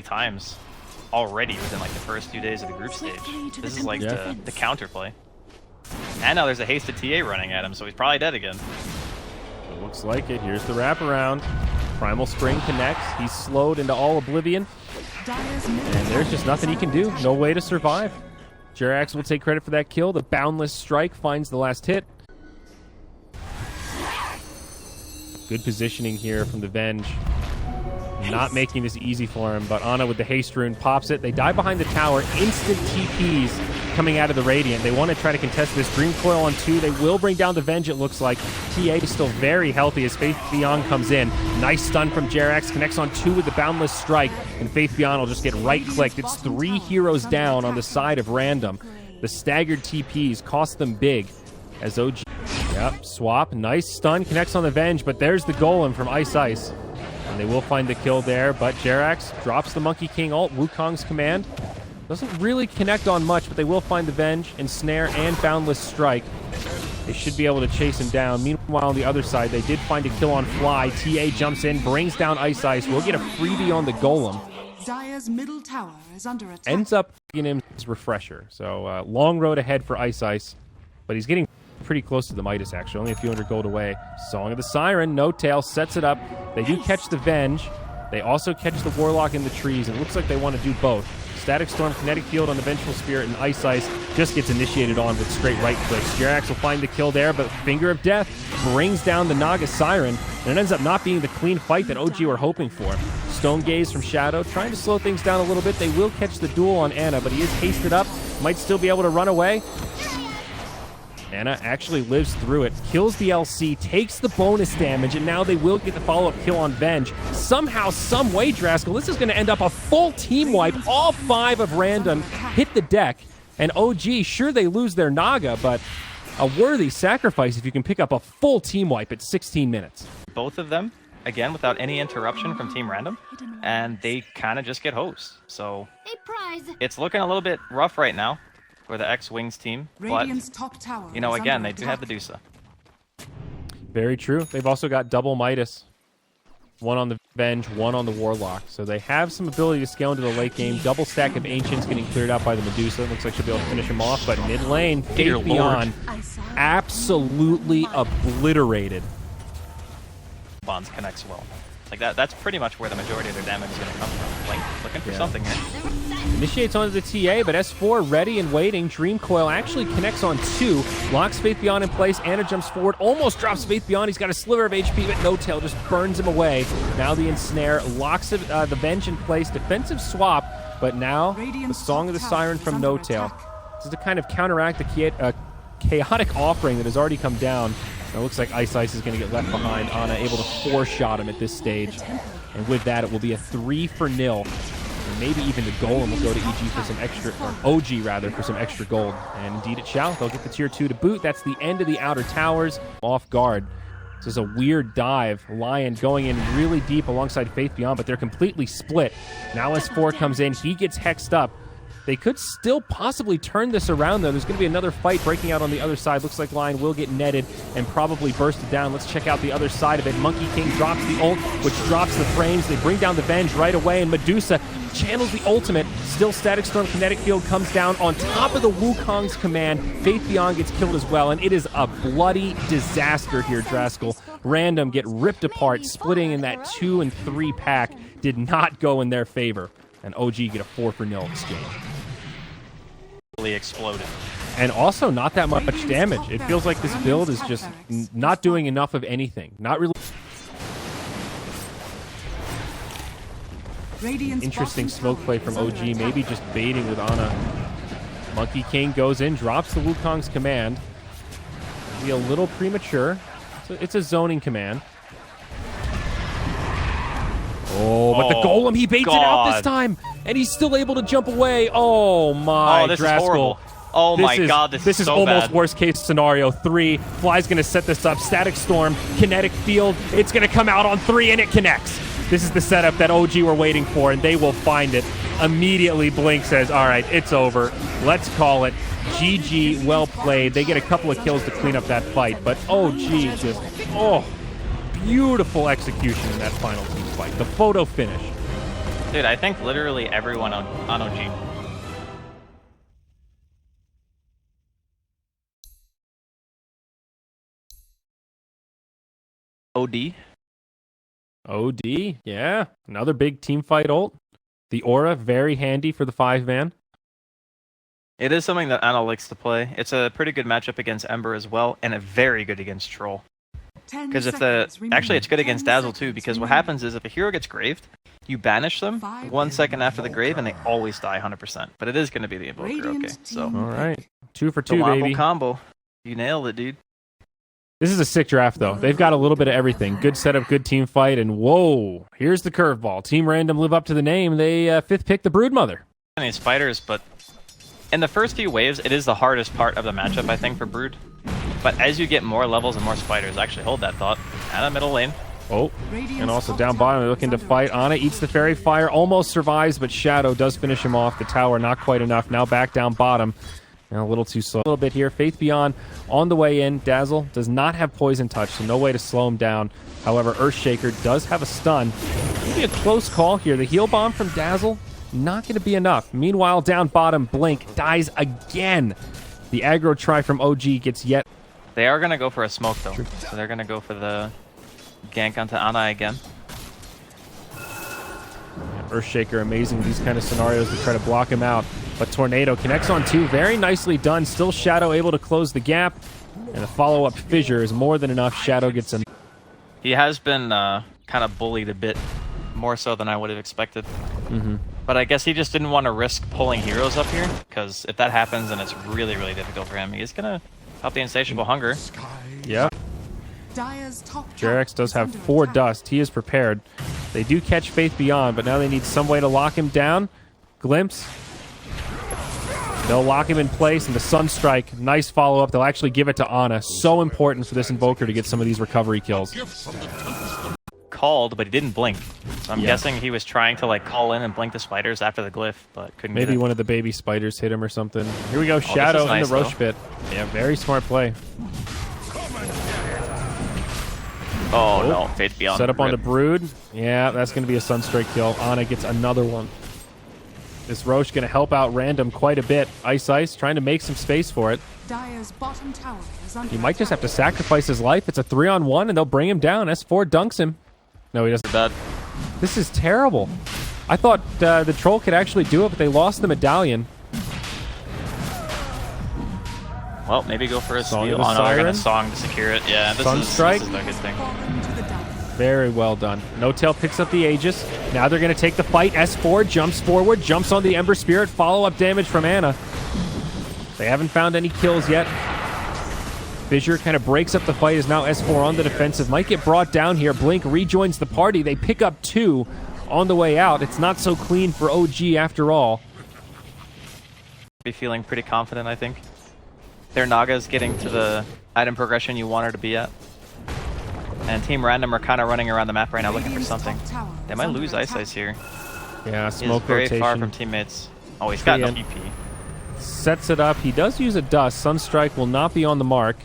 times already within like the first 2 days of the group stage. This is like the counterplay. And now there's a hasted TA running at him, so he's probably dead again. It looks like it. Here's the wraparound. Primal Spring connects. He's slowed into all oblivion. And there's just nothing he can do. No way to survive. Jerax will take credit for that kill. The Boundless Strike finds the last hit. Good positioning here from the Venge. Not making this easy for him, but Ana with the haste rune pops it. They die behind the tower. Instant TPs coming out of the Radiant. They want to try to contest this. Dream Coil on 2. They will bring down the Venge, it looks like. TA is still very healthy as Faith Beyond comes in. Nice stun from Jerax. Connects on 2 with the Boundless Strike, and Faith Beyond will just get right-clicked. It's 3 heroes down on the side of Random. The staggered TPs cost them big as OG... Yep, swap. Nice stun. Connects on the Venge, but there's the Golem from Ice Ice. And they will find the kill there, but Jerax drops the Monkey King ult. Wukong's command doesn't really connect on much, but they will find the Venge, Ensnare, and Boundless Strike. They should be able to chase him down. Meanwhile, on the other side, they did find a kill on Fly. TA jumps in, brings down Ice Ice. We'll get a freebie on the Golem. Dire's middle tower is under attack. Ends up getting him his refresher. So long road ahead for Ice Ice, but he's getting pretty close to the Midas, actually. Only a few hundred gold away. Song of the Siren, No Tail, sets it up. They do catch the Venge. They also catch the Warlock in the trees, and it looks like they want to do both. Static Storm, Kinetic Field on the Vengeful Spirit, and Ice Ice just gets initiated on with straight right clicks. Jerax will find the kill there, but Finger of Death brings down the Naga Siren, and it ends up not being the clean fight that OG were hoping for. Stone Gaze from Shadow, trying to slow things down a little bit. They will catch the duel on Ana, but he is hasted up. Might still be able to run away. Ana actually lives through it, kills the LC, takes the bonus damage, and now they will get the follow-up kill on Venge. Somehow, some way, Draskell, this is going to end up a full team wipe. All 5 of Random hit the deck, and OG, sure they lose their Naga, but a worthy sacrifice if you can pick up a full team wipe at 16 minutes. Both of them, again, without any interruption from Team Random, and they kind of just get hosed. So it's looking a little bit rough right now for the X-Wings team, but, you know, again, they do have the Dusa. Very true. They've also got double Midas. One on the Venge, one on the Warlock. So they have some ability to scale into the late game. Double stack of Ancients getting cleared out by the Medusa. Looks like she'll be able to finish him off, but mid lane, Faith Beyond, absolutely obliterated. Bonds connects well. Like that's pretty much where the majority of their damage is going to come from. Like, looking for something here. Initiates onto the TA, but S4 ready and waiting. Dream Coil actually connects on 2. Locks Faith Beyond in place. Ana jumps forward, almost drops Faith Beyond. He's got a sliver of HP, but No Tail just burns him away. Now the Ensnare locks the Venge in place. Defensive swap, but now the Song of the Siren from No Tail. This is to kind of counteract the chaotic offering that has already come down. It looks like Ice Ice is going to get left behind. Ana able to 4-shot him at this stage. And with that, it will be a 3-0. And maybe even the Golem will go to EG for some extra, or OG rather, for some extra gold. And indeed it shall. They'll get the tier 2 to boot. That's the end of the outer towers. Off guard. This is a weird dive. Lion going in really deep alongside Faith Beyond, but they're completely split. Now S4 comes in. He gets hexed up. They could still possibly turn this around, though. There's going to be another fight breaking out on the other side. Looks like Lion will get netted and probably bursted down. Let's check out the other side of it. Monkey King drops the ult, which drops the frames. They bring down the Venge right away, and Medusa channels the ultimate. Still Static Storm Kinetic Field comes down on top of the Wukong's command. Faith Beyond gets killed as well, and it is a bloody disaster here, Draskell. Random get ripped apart, splitting in that 2 and 3 pack. Did not go in their favor, and OG get a 4-0 exchange. Exploded. And also not that much damage. It feels like this build is just not doing enough of anything. Not really. Interesting smoke play from OG. Maybe just baiting with Ana. Monkey King goes in, drops the Wukong's command. Be a little premature. It's a zoning command. Oh, but the Golem, he baits it out this time, and he's still able to jump away. Oh, my, this Draskell. Is horrible. Oh, my God, this is so almost bad. worst-case scenario. 3. Fly's going to set this up. Static Storm, Kinetic Field. It's going to come out on 3, and it connects. This is the setup that OG were waiting for, and they will find it. Immediately, Blink says, all right, it's over. Let's call it. GG, well played. They get a couple of kills to clean up that fight, but OG just, beautiful execution in that final team fight. The photo finish. Dude, I think literally everyone on OG. OD. OD, yeah. Another big team fight ult. The aura, very handy for the 5-man. It is something that Ana likes to play. It's a pretty good matchup against Ember as well, and a very good against Troll. Because if actually it's good against Dazzle too, because what happens is if a hero gets graved, you banish them 1 second after the grave, and they always die 100%. But it is going to be the Invoker, okay? So, all right. 2 for 2, the baby. combo. You nailed it, dude. This is a sick draft, though. They've got a little bit of everything. Good setup, good team fight, and whoa, here's the curveball. Team Random live up to the name. They 5th pick the Broodmother. These fighters, but in the first few waves, it is the hardest part of the matchup, I think, for Brood. But as you get more levels and more spiders, actually hold that thought. Ana middle lane. Oh, and also down bottom, they're looking to fight. Ana eats the Fairy Fire, almost survives, but Shadow does finish him off. The tower, not quite enough. Now back down bottom. And a little too slow. A little bit here. Faith Beyond on the way in. Dazzle does not have Poison Touch, so no way to slow him down. However, Earthshaker does have a stun. Maybe a close call here. The heal bomb from Dazzle, not going to be enough. Meanwhile, down bottom, Blink dies again. The aggro try from OG gets yet. They are going to go for a smoke, though. So they're going to go for the gank onto Ana again. Earthshaker, amazing these kind of scenarios to try to block him out. But Tornado connects on 2. Very nicely done. Still Shadow able to close the gap. And the follow-up fissure is more than enough. Shadow gets him. He has been kind of bullied a bit, more so than I would have expected. But I guess he just didn't want to risk pulling heroes up here, because if that happens, then it's really, really difficult for him. He's going to help the Insatiable Hunger. Yeah. Jerax does have 4 dust. He is prepared. They do catch Faith Beyond, but now they need some way to lock him down. Glimpse. They'll lock him in place, and the Sunstrike, nice follow-up. They'll actually give it to Ana. So important for this Invoker to get some of these recovery kills. Called, but he didn't blink. So I'm guessing he was trying to like call in and blink the spiders after the glyph, but couldn't Maybe get it. one of the baby spiders hit him or something. Here we go, Shadow in the Roche pit. Yeah, very smart play. Oh no, Faith Beyond. Set up on the Brood. Yeah, that's going to be a Sunstrike kill. Ana gets another one. This Roche going to help out Random quite a bit. Ice trying to make some space for it. He might just have to sacrifice his life. It's a 3-on-1, and they'll bring him down. S4 dunks him. No, he doesn't. Bad. This is terrible. I thought the Troll could actually do it, but they lost the medallion. Well, maybe go for a Song steal. of the Oh no, they're going Siren. to Song to secure it. Yeah, this Sunstrike. is a good thing. Very well done. No-Tail picks up the Aegis. Now they're going to take the fight. S4 jumps forward, jumps on the Ember Spirit. Follow-up damage from Ana. They haven't found any kills yet. Fissure kind of breaks up the fight as now S4 on the defensive. Might get brought down here. Blink rejoins the party. They pick up 2 on the way out. It's not so clean for OG after all. Be feeling pretty confident, I think. Their Naga's getting to the item progression you want her to be at. And Team Random are kind of running around the map right now looking for something. They might lose Ice here. Yeah, smoke He's very rotation. far from teammates. Oh, he's got no TP. Sets it up. He does use a dust. Sunstrike will not be on the mark.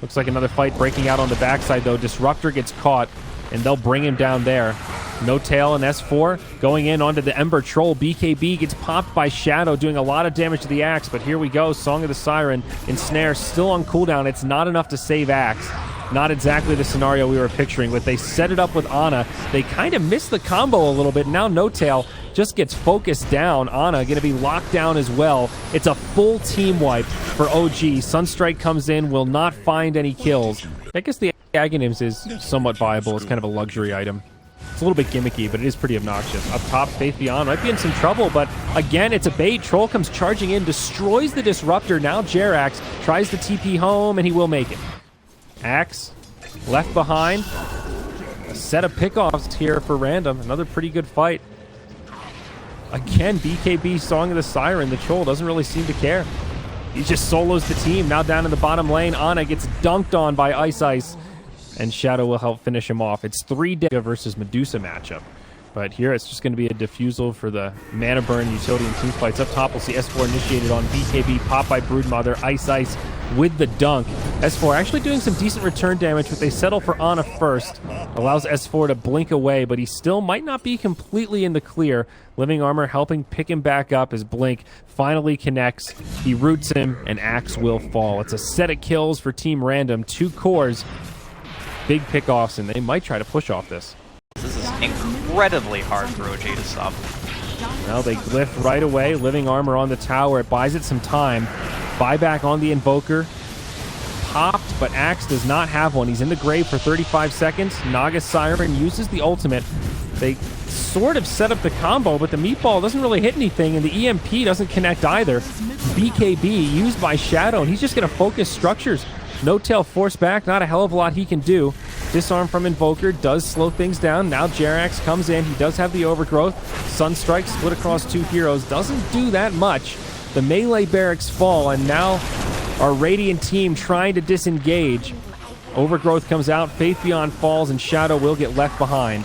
Looks like another fight breaking out on the backside, though. Disruptor gets caught, and they'll bring him down there. No Tail and S4 going in onto the Ember Troll. BKB gets popped by Shadow, doing a lot of damage to the Axe, but here we go. Song of the Siren. Ensnare still on cooldown. It's not enough to save Axe. Not exactly the scenario we were picturing, but they set it up with Ana. They kind of missed the combo a little bit. Now No Tail just gets focused down. Ana going to be locked down as well. It's a full team wipe for OG. Sunstrike comes in, will not find any kills. I guess the Aghanim's is somewhat viable. It's kind of a luxury item. It's a little bit gimmicky, but it is pretty obnoxious. Up top, Faith Beyond might be in some trouble, but again, it's a bait. Troll comes charging in, destroys the Disruptor. Now Jerax tries to TP home, and he will make it. Axe left behind. A set of pickoffs here for Random. Another pretty good fight. Again, BKB Song of the Siren. The Troll doesn't really seem to care. He just solos the team. Now down in the bottom lane, Ana gets dunked on by Ice. And Shadow will help finish him off. It's 3 Dega versus Medusa matchup. But here it's just going to be a defusal for the mana burn utility and team fights. Up top, we'll see S4 initiated on BKB, popped by Broodmother. Ice with the dunk. S4 actually doing some decent return damage, but they settle for Ana first. Allows S4 to blink away, but he still might not be completely in the clear. Living Armor helping pick him back up as Blink finally connects. He roots him, and Axe will fall. It's a set of kills for Team Random. 2 cores, big pickoffs, and they might try to push off this. This is incredibly hard for OG to stop. Well, they glyph right away. Living Armor on the tower. It buys it some time. Buyback on the Invoker. Popped, but Axe does not have one. He's in the grave for 35 seconds. Naga Siren uses the ultimate. They sort of set up the combo, but the meatball doesn't really hit anything, and the EMP doesn't connect either. BKB used by Shadow, and he's just going to focus structures. No Tail force back, not a hell of a lot he can do. Disarm from Invoker does slow things down. Now Jerax comes in. He does have the overgrowth. Sunstrike split across 2 heroes. Doesn't do that much. The melee barracks fall, and now our Radiant team trying to disengage. Overgrowth comes out. Faith Beyond falls, and Shadow will get left behind.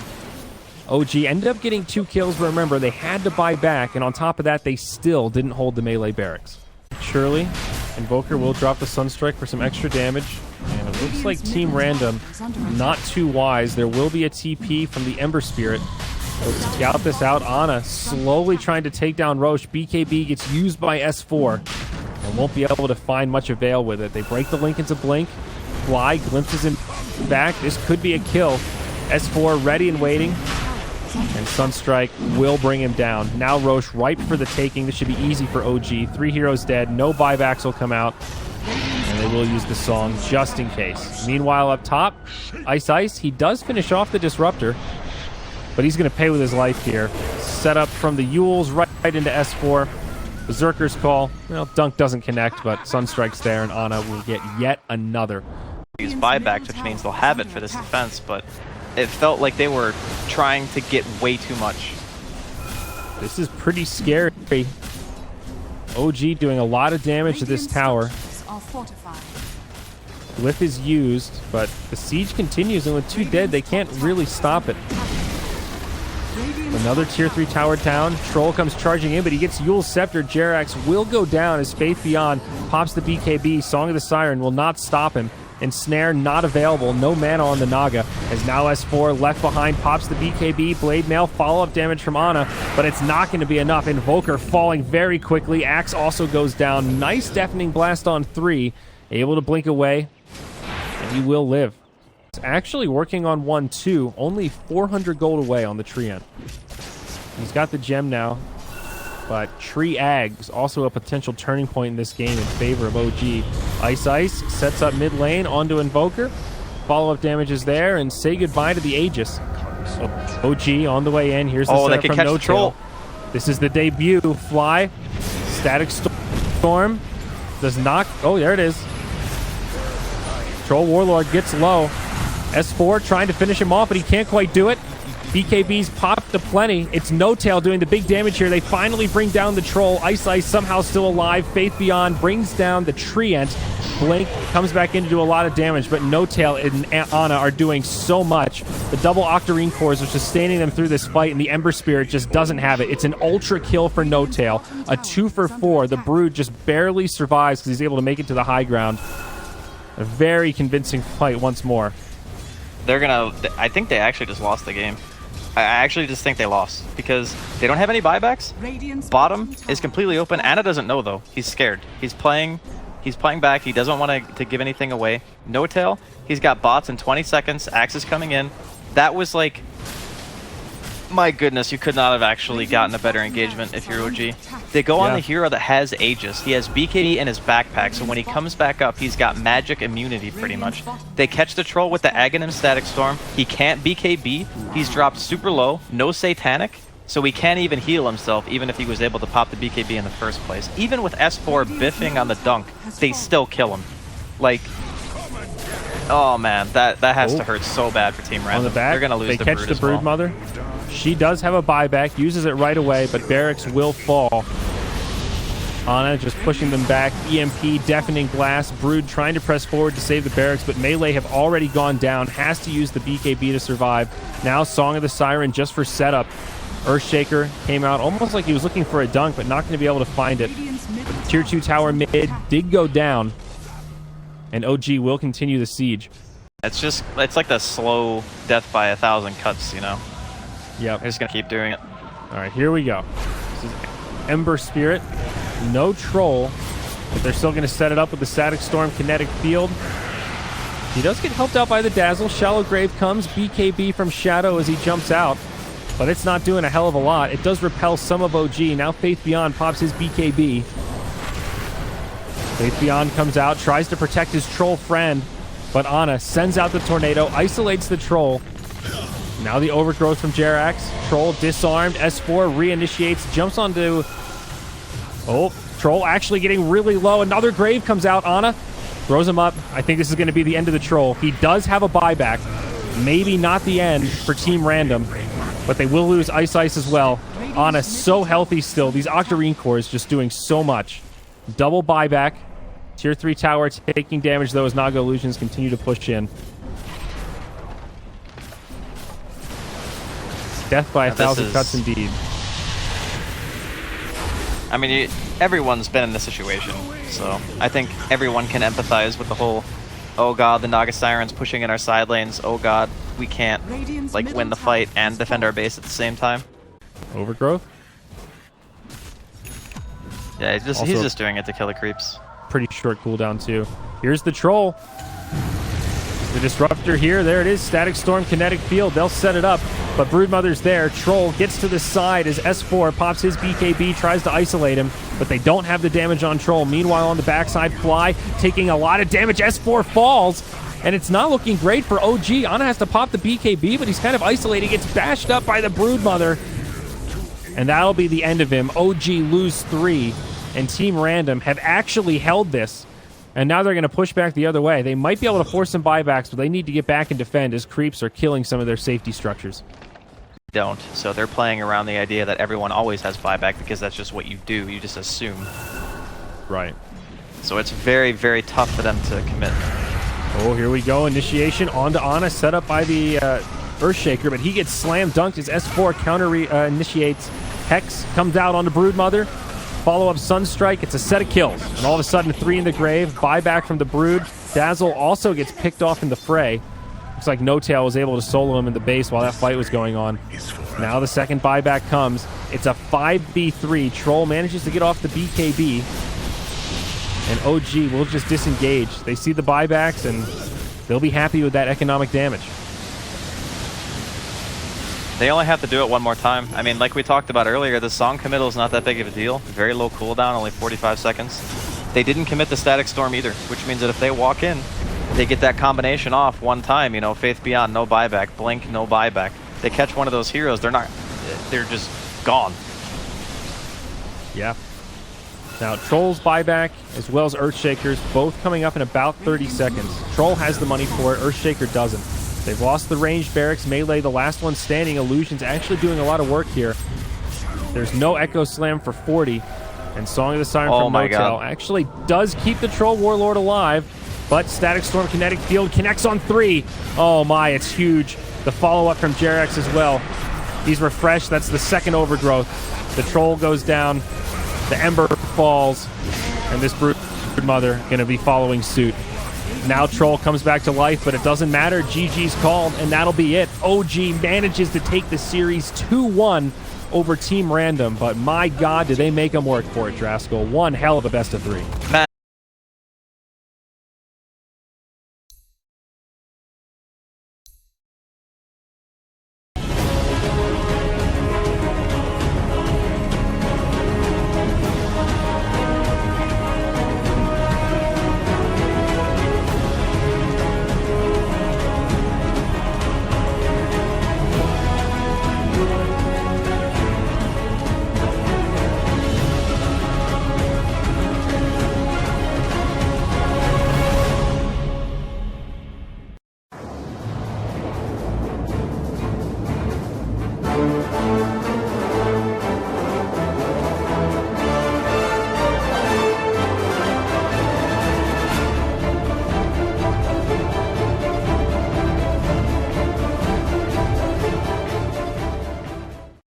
OG ended up getting 2 kills, but remember, they had to buy back, and on top of that, they still didn't hold the melee barracks. Surely, Invoker will drop the Sunstrike for some extra damage, and it looks like Team Random not too wise. There will be a TP from the Ember Spirit. Let's scout this out. Ana slowly trying to take down Roche. BKB gets used by S4 and won't be able to find much avail with it. They break the link into Blink. Fly glimpses him back. This could be a kill. S4 ready and waiting. And Sunstrike will bring him down. Now Roche ripe for the taking. This should be easy for OG. 3 heroes dead. No buybacks will come out. And they will use the song just in case. Meanwhile, up top, Ice, he does finish off the Disruptor. But he's going to pay with his life here. Set up from the Yules right into S4. Berserker's call. Well, Dunk doesn't connect, but Sunstrike's there, and Ana will get yet another. Use buybacks, which means they'll have it for this defense, but it felt like they were trying to get way too much. This is pretty scary. OG doing a lot of damage to this tower. Glyph is used, but the siege continues, and with 2 dead, they can't really stop it. Another tier 3 tower down. Troll comes charging in, but he gets Yule's Scepter. Jerax will go down as Faith Beyond pops the BKB. Song of the Siren will not stop him. Ensnare not available. No mana on the Naga. As now S4 left behind pops the BKB. Blade Mail follow-up damage from Ana, but it's not going to be enough. Invoker falling very quickly. Axe also goes down. Nice Deafening Blast on 3. Able to blink away, and he will live. It's actually working on 1-2. Only 400 gold away on the Treant. He's got the gem now, but Tree Ag is also a potential turning point in this game in favor of OG. Ice sets up mid lane onto Invoker. Follow-up damage is there, and say goodbye to the Aegis. So OG on the way in. Here's the setup from No Tail. This is the debut. Fly. Static Storm. Does not... Oh, there it is. Troll Warlord gets low. S4 trying to finish him off, but he can't quite do it. BKB's popped to plenty. It's No Tail doing the big damage here. They finally bring down the Troll. Ice somehow still alive. Faith Beyond brings down the Treant. Blink comes back in to do a lot of damage, but No Tail and Ana are doing so much. The double Octarine cores are sustaining them through this fight, and the Ember Spirit just doesn't have it. It's an ultra kill for No Tail. A 2 for 4. The Brood just barely survives because he's able to make it to the high ground. A very convincing fight once more. I think they actually just lost the game. I actually just think they lost because they don't have any buybacks. Bottom is completely open. Ana doesn't know though. He's scared. He's playing back. He doesn't want to give anything away. No Tail. He's got bots in 20 seconds. Axe is coming in. That was like, my goodness, you could not have actually gotten a better engagement if you're OG. They go on the hero that has Aegis. He has BKB in his backpack, so when he comes back up, he's got magic immunity pretty much. They catch the Troll with the Aghanim Static Storm. He can't BKB. He's dropped super low. No Satanic. So he can't even heal himself, even if he was able to pop the BKB in the first place. Even with S4 biffing on the dunk, they still kill him. Like, oh man, that has to hurt so bad for Team Random. On the back, they're gonna lose the Brood catch the Brood Mother. She does have a buyback, uses it right away, but barracks will fall. Ana just pushing them back. EMP, Deafening Blast. Brood trying to press forward to save the barracks, but melee have already gone down. Has to use the BKB to survive. Now Song of the Siren just for setup. Earthshaker came out almost like he was looking for a dunk, but not going to be able to find it. Tier 2 tower mid did go down. and OG will continue the siege. It's like the slow death by 1,000 cuts, you know? Yep. They're just going to keep doing it. All right, here we go. This is Ember Spirit. No Troll, but they're still going to set it up with the Static Storm Kinetic Field. He does get helped out by the Dazzle. Shallow Grave comes. BKB from Shadow as he jumps out, but it's not doing a hell of a lot. It does repel some of OG. Now Faith Beyond pops his BKB. Faith Beyond comes out, tries to protect his Troll friend, but Ana sends out the Tornado, isolates the Troll. Now the Overgrowth from Jerax. Troll disarmed. S4 reinitiates, jumps onto... Oh, Troll actually getting really low. Another Grave comes out. Ana throws him up. I think this is going to be the end of the Troll. He does have a buyback. Maybe not the end for Team Random, but they will lose Ice as well. Ana so healthy still. These Octarine cores just doing so much. Double buyback. Tier 3 tower taking damage, though, as Naga Illusions continue to push in. Death by 1,000 cuts indeed. I mean, everyone's been in this situation, so I think everyone can empathize with the whole, oh god, the Naga Sirens pushing in our side lanes, oh god, we can't like win the fight and defend our base at the same time. Overgrowth? Yeah, he's just doing it to kill the creeps. Pretty short cooldown too. Here's the Troll. The Disruptor here. There it is. Static Storm Kinetic Field. They'll set it up, but Broodmother's there. Troll gets to the side as S4 pops his BKB, tries to isolate him, but they don't have the damage on Troll. Meanwhile, on the backside, Fly taking a lot of damage. S4 falls, and it's not looking great for OG. Ana has to pop the BKB, but he's kind of isolated. Gets bashed up by the Broodmother, and that'll be the end of him. OG lose 3, and Team Random have actually held this. And now they're going to push back the other way. They might be able to force some buybacks, but they need to get back and defend as creeps are killing some of their safety structures. Don't. So they're playing around the idea that everyone always has buyback because that's just what you do. You just assume. Right. So it's very, very tough for them to commit. Oh, here we go. Initiation onto Ana, set up by the Earthshaker, but he gets slam dunked as S4 counter initiates. Hex comes out onto Broodmother. Follow-up Sunstrike. It's a set of kills. And all of a sudden, 3 in the grave. Buyback from the Brood. Dazzle also gets picked off in the fray. Looks like No-Tail was able to solo him in the base while that fight was going on. Now the second buyback comes. It's a 5v3. Troll manages to get off the BKB. And OG will just disengage. They see the buybacks, and they'll be happy with that economic damage. They only have to do it one more time. I mean, like we talked about earlier, the song committal is not that big of a deal. Very low cooldown, only 45 seconds. They didn't commit the Static Storm either, which means that if they walk in, they get that combination off one time. You know, Faith Beyond, no buyback. Blink, no buyback. They catch one of those heroes, they're just gone. Yeah. Now, Troll's buyback, as well as Earthshaker's, both coming up in about 30 seconds. Troll has the money for it, Earthshaker doesn't. They've lost the ranged barracks. Melee, the last one standing. Illusion's actually doing a lot of work here. There's no Echo Slam for 40. And Song of the Siren from No-Tail actually does keep the Troll Warlord alive. But Static Storm Kinetic Field connects on 3. Oh my, it's huge. The follow-up from Jerax as well. He's refreshed. That's the second Overgrowth. The Troll goes down. The Ember falls. And this Broodmother going to be following suit. Now Troll comes back to life, but it doesn't matter. GG's called, and that'll be it. OG manages to take the series 2-1 over Team Random, but my god, did they make them work for it, Draskell. One hell of a best of 3.